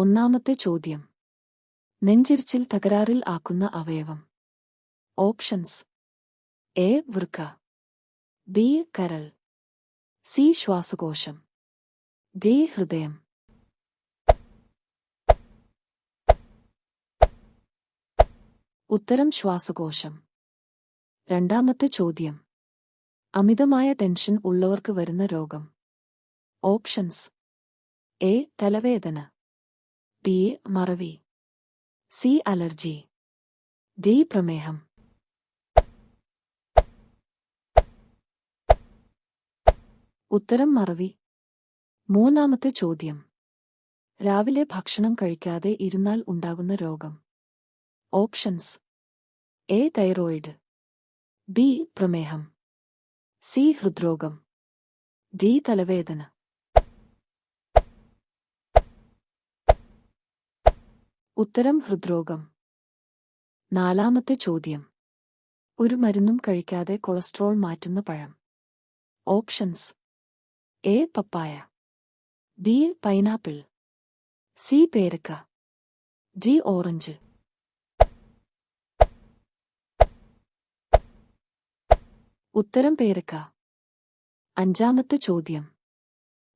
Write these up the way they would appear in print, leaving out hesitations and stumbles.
ഒന്നാമത്തെ ചോദ്യം. നെഞ്ചിരിച്ചിൽ തകരാറിൽ ആക്കുന്ന അവയവം. Options: A. വൃക്ക, ബി. കരൾ, സി. ശ്വാസകോശം, ഡി. ഹൃദയം. ഉത്തരം ശ്വാസകോശം. രണ്ടാമത്തെ ചോദ്യം. അമിതമായ ടെൻഷൻ ഉള്ളവർക്ക് വരുന്ന രോഗം. Options: A. തലവേദന, ബി. മറവി, സി. Allergy, D. പ്രമേഹം. ഉത്തരം മറവി. മൂന്നാമത്തെ ചോദ്യം. രാവിലെ ഭക്ഷണം കഴിക്കാതെ ഇരുന്നാൽ ഉണ്ടാകുന്ന രോഗം. Options: A. Thyroid, B. പ്രമേഹം, സി. ഹൃദ്രോഗം, ഡി. തലവേദന. ഉത്തരം ഹൃദ്രോഗം. നാലാമത്തെ ചോദ്യം. ഒരു മരുന്നും കഴിക്കാതെ കൊളസ്ട്രോൾ മാറ്റുന്ന പഴം. Options: A. Papaya, B. Pineapple, C. പേരക്ക, ഡി. ഓറഞ്ച്. ഉത്തരം പേരക്ക. അഞ്ചാമത്തെ ചോദ്യം.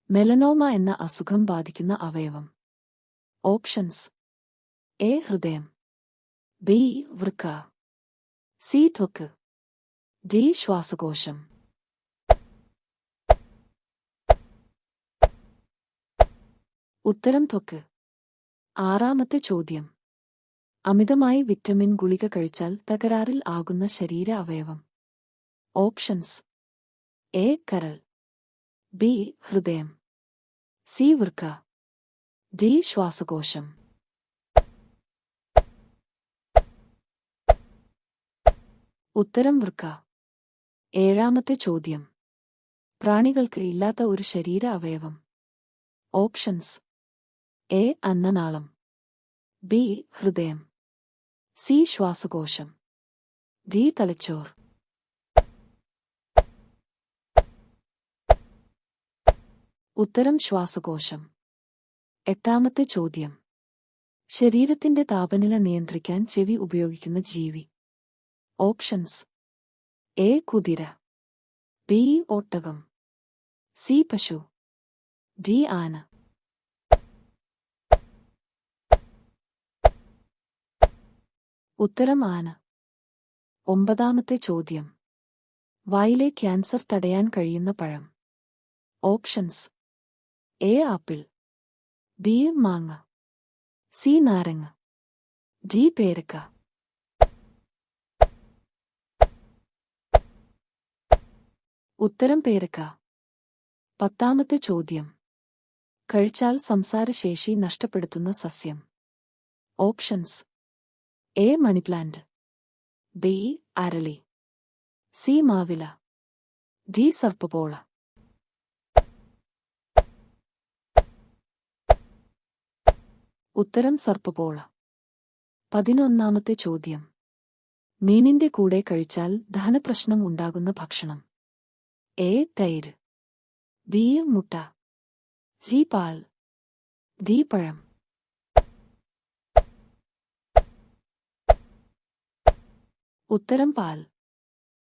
മെലനോമ എന്ന അസുഖം ബാധിക്കുന്ന അവയവം. Options: A. ഹൃദയം, ബി. വൃക്ക, സി. ത്വക്ക്, ഡി. ശ്വാസകോശം. ഉത്തരം ത്വക്ക്. ആറാമത്തെ ചോദ്യം. അമിതമായി വിറ്റമിൻ ഗുളിക കഴിച്ചാൽ തകരാറിൽ ആകുന്ന ശരീര അവയവം. Options: A. കരൾ, ബി. ഹൃദയം, സി. വൃക്ക, ഡി. ശ്വാസകോശം. ഉത്തരം വൃക്ക. ഏഴാമത്തെ ചോദ്യം. പ്രാണികൾക്ക് ഇല്ലാത്ത ഒരു ശരീര അവയവം. Options: A. അന്നനാളം, ബി. ഹൃദയം, സി. ശ്വാസകോശം, ഡി. തലച്ചോർ. ഉത്തരം ശ്വാസകോശം. എട്ടാമത്തെ ചോദ്യം. ശരീരത്തിന്റെ താപനില നിയന്ത്രിക്കാൻ ചെവി ഉപയോഗിക്കുന്ന ജീവി. Options: A. കുതിര, ബി. ഒട്ടകം, സി. പശു, ഡി. ആന. ഉത്തരം ആന. ഒമ്പതാമത്തെ ചോദ്യം. വായിലെ ക്യാൻസർ തടയാൻ കഴിയുന്ന പഴം. Options: A. Apple, B. മാങ്ങ, സി. നാരങ്ങ, ഡി. പേരക്ക. ഉത്തരം പേരക്ക. പത്താമത്തെ ചോദ്യം. കഴിച്ചാൽ സംസാരശേഷി നഷ്ടപ്പെടുത്തുന്ന സസ്യം. Options: A. Money plant, B. അരളി, സി. മാവില, ഡി. സർപ്പപോള. ഉത്തരം സർപ്പപോള. 11ാമത്തെ ചോദ്യം. മീനിന്റെ കൂടെ കഴിച്ചാൽ ദഹനപ്രശ്നം ഉണ്ടാകുന്ന ഭക്ഷണം. എ. തൈര്, ബി. മുട്ട, സി. പാൽ, ഡി. പഴം. ഉത്തരം പാൽ.